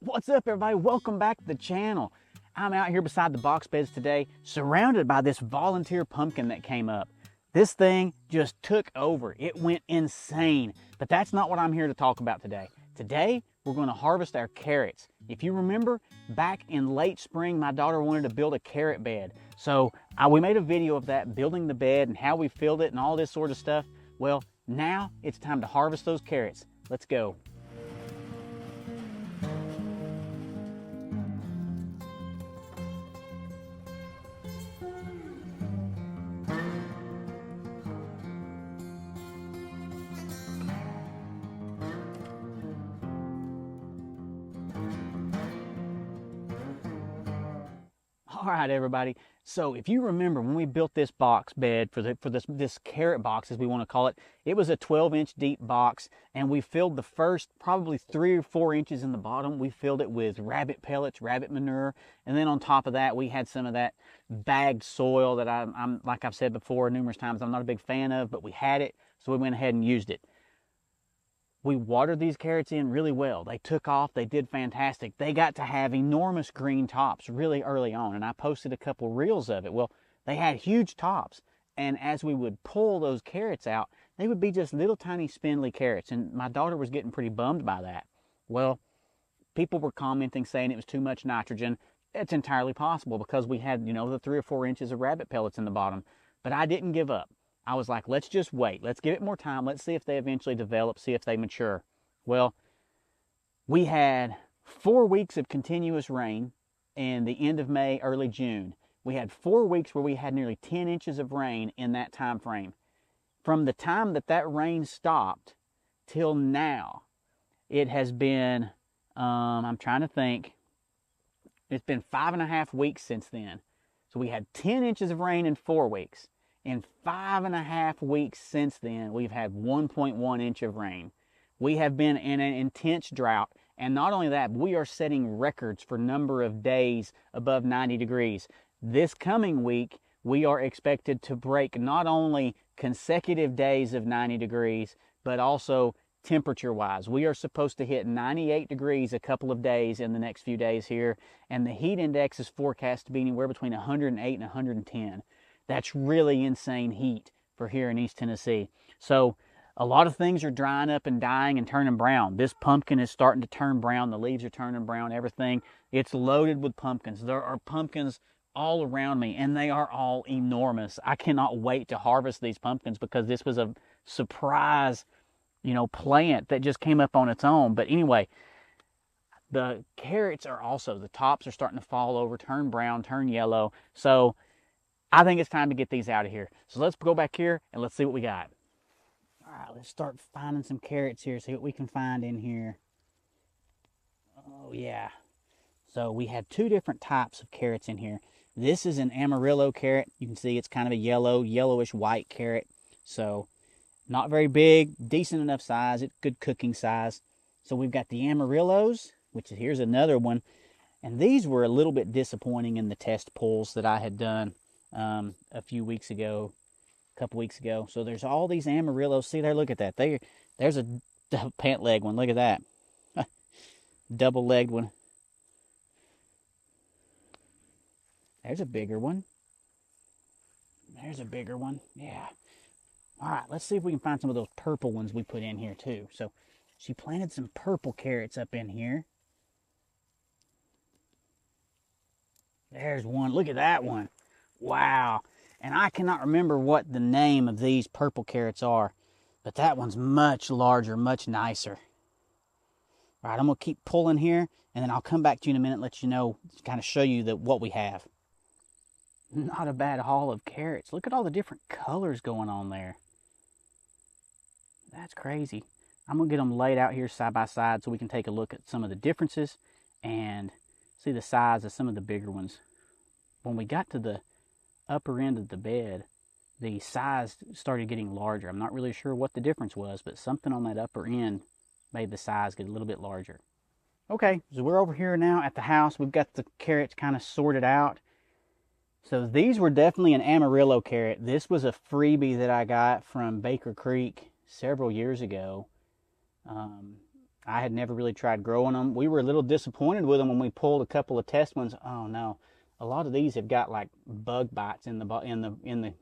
What's up, everybody? Welcome back to the channel. I'm out here beside the box beds today, surrounded by this volunteer pumpkin that came up. This thing just took over. It went insane. But that's not what I'm here to talk about today. Today, we're going to harvest our carrots. If you remember, back in late spring, my daughter wanted to build a carrot bed. So we made a video of that, building the bed and how we filled it and all this sort of stuff. Well, now it's time to harvest those carrots. Let's go. All right, everybody. So if you remember when we built this box bed for this carrot box, as we want to call it, it was a 12-inch deep box, and we filled the first probably 3 or 4 inches in the bottom. We filled it with rabbit pellets, rabbit manure, and then on top of that, we had some of that bagged soil that I'm like I've said before numerous times, I'm not a big fan of, but we had it, so we went ahead and used it. We watered these carrots in really well. They took off. They did fantastic. They got to have enormous green tops really early on, and I posted a couple reels of it. Well, they had huge tops, and as we would pull those carrots out, they would be just little tiny spindly carrots, and my daughter was getting pretty bummed by that. Well, people were commenting saying it was too much nitrogen. It's entirely possible because we had, the 3 or 4 inches of rabbit pellets in the bottom, but I didn't give up. I was like, let's just wait. Let's give it more time. Let's see if they eventually develop, see if they mature. Well, we had 4 weeks of continuous rain in the end of May, early June. We had 4 weeks where we had nearly 10 inches of rain in that time frame. From the time that rain stopped till now, it has been, I'm trying to think, it's been 5.5 weeks since then. So we had 10 inches of rain in 4 weeks. In 5.5 weeks since then, we've had 1.1 inch of rain. We have been in an intense drought, and not only that, we are setting records for number of days above 90 degrees. This coming week, we are expected to break not only consecutive days of 90 degrees, but also temperature-wise. We are supposed to hit 98 degrees a couple of days in the next few days here, and the heat index is forecast to be anywhere between 108 and 110. That's really insane heat for here in East Tennessee. So a lot of things are drying up and dying and turning brown. This pumpkin is starting to turn brown. The leaves are turning brown, everything. It's loaded with pumpkins. There are pumpkins all around me, and they are all enormous. I cannot wait to harvest these pumpkins because this was a surprise, plant that just came up on its own. But anyway, the carrots are also, the tops are starting to fall over, turn brown, turn yellow. So I think it's time to get these out of here. So let's go back here and let's see what we got. All right, let's start finding some carrots here, see what we can find in here. Oh, yeah. So we have 2 different types of carrots in here. This is an Amarillo carrot. You can see it's kind of a yellowish white carrot. So not very big, decent enough size. It's good cooking size. So we've got the Amarillos, which here's another one. And these were a little bit disappointing in the test pulls that I had done a couple weeks ago. So there's all these Amarillos. See there, look at that. There's a pant leg one. Look at that. Double-legged one. There's a bigger one. There's a bigger one. Yeah. All right, let's see if we can find some of those purple ones we put in here too. So she planted some purple carrots up in here. There's one. Look at that one. Wow. And I cannot remember what the name of these purple carrots are, but that one's much larger, much nicer. All right, I'm going to keep pulling here, and then I'll come back to you in a minute and let you know, kind of show you what we have. Not a bad haul of carrots. Look at all the different colors going on there. That's crazy. I'm going to get them laid out here side by side so we can take a look at some of the differences and see the size of some of the bigger ones. When we got to the upper end of the bed, the size started getting larger. I'm not really sure what the difference was, but something on that upper end made the size get a little bit larger. Okay, so we're over here now at the house. We've got the carrots kind of sorted out. So these were definitely an Amarillo carrot. This was a freebie that I got from Baker Creek several years ago. I had never really tried growing them. We were a little disappointed with them when we pulled a couple of test ones. Oh no, a lot of these have got like bug bites in the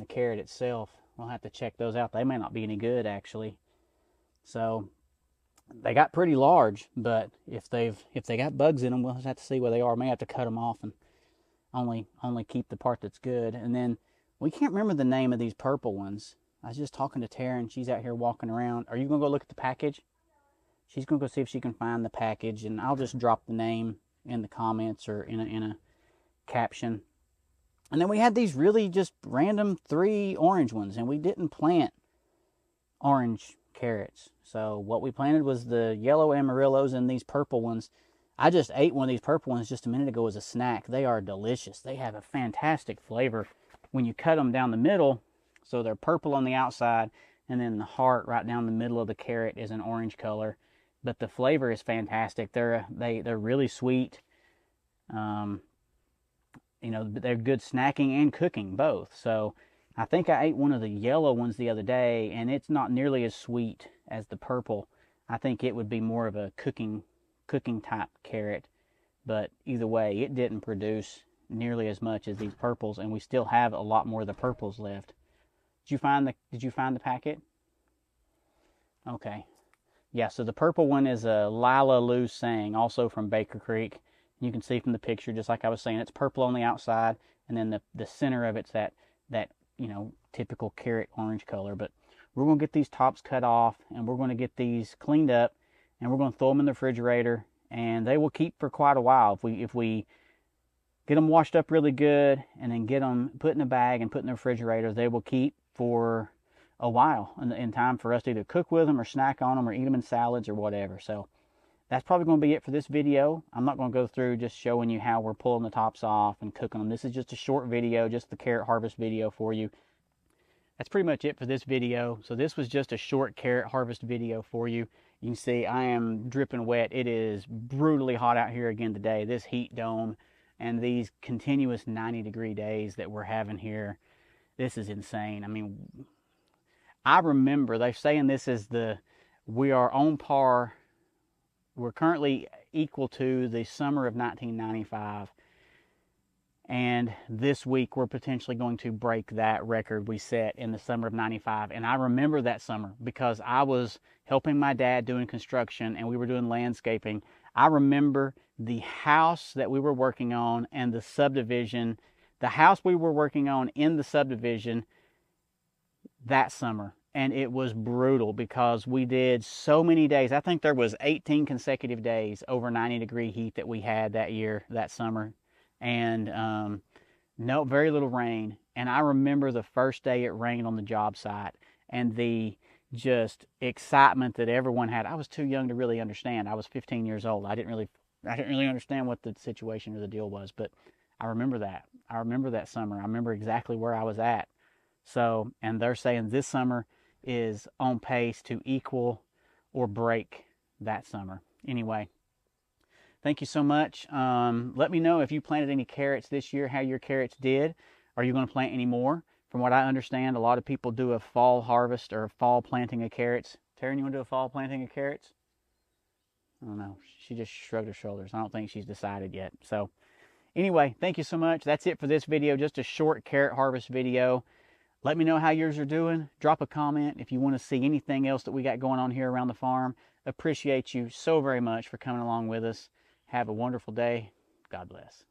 carrot itself. We'll have to check those out. They may not be any good actually. So they got pretty large, but if they got bugs in them, we'll just have to see where they are. May have to cut them off and only keep the part that's good. And then we can't remember the name of these purple ones. I was just talking to Tara, and she's out here walking around. Are you going to go look at the package? She's going to go see if she can find the package, and I'll just drop the name in the comments or in a caption. And then we had these really just random 3 orange ones, and we didn't plant orange carrots. So what we planted was the yellow amarillos and these purple ones. I just ate one of these purple ones just a minute ago as a snack. They are delicious. They have a fantastic flavor when you cut them down the middle. So they're purple on the outside, and then the heart right down the middle of the carrot is an orange color. But the flavor is fantastic. They're really sweet. You know, they're good snacking and cooking both. So I think I ate one of the yellow ones the other day, and it's not nearly as sweet as the purple. I think it would be more of a cooking type carrot. But either way, it didn't produce nearly as much as these purples, and we still have a lot more of the purples left. Did you find the packet? Okay. Yeah, so the purple one is a Lila Lu Sang, also from Baker Creek. You can see from the picture, just like I was saying, it's purple on the outside, and then the center of it's that you know, typical carrot orange color. But we're going to get these tops cut off, and we're going to get these cleaned up, and we're going to throw them in the refrigerator, and they will keep for quite a while if we get them washed up really good, and then get them put in a bag and put in the refrigerator. They will keep for a while in time for us to either cook with them or snack on them or eat them in salads or whatever. So that's probably going to be it for this video. I'm not going to go through just showing you how we're pulling the tops off and cooking them. This is just a short video, just the carrot harvest video for you. That's pretty much it for this video. So this was just a short carrot harvest video for you. You can see I am dripping wet. It is brutally hot out here again today. This heat dome and these continuous 90-degree days that we're having here. This is insane. I mean, I remember they're saying this is we are on par. We're currently equal to the summer of 1995. And this week we're potentially going to break that record we set in the summer of 95. And I remember that summer because I was helping my dad doing construction and we were doing landscaping. I remember the house that we were working on and the subdivision, the house we were working on in the subdivision that summer. And it was brutal because we did so many days. I think there was 18 consecutive days over 90-degree heat that we had that year, that summer. And no, very little rain. And I remember the first day it rained on the job site and the just excitement that everyone had. I was too young to really understand. I was 15 years old. I didn't really understand what the situation or the deal was, but I remember that. I remember that summer. I remember exactly where I was at. So, and they're saying this summer is on pace to equal or break that summer. Anyway, thank you so much. Let me know if you planted any carrots this year, how your carrots did. Are you going to plant any more? From what I understand, a lot of people do a fall harvest or a fall planting of carrots. Taryn, you want to do a fall planting of carrots? I don't know. She just shrugged her shoulders. I don't think she's decided yet. So anyway, thank you so much. That's it for this video. Just a short carrot harvest video. Let me know how yours are doing. Drop a comment if you want to see anything else that we got going on here around the farm. Appreciate you so very much for coming along with us. Have a wonderful day. God bless.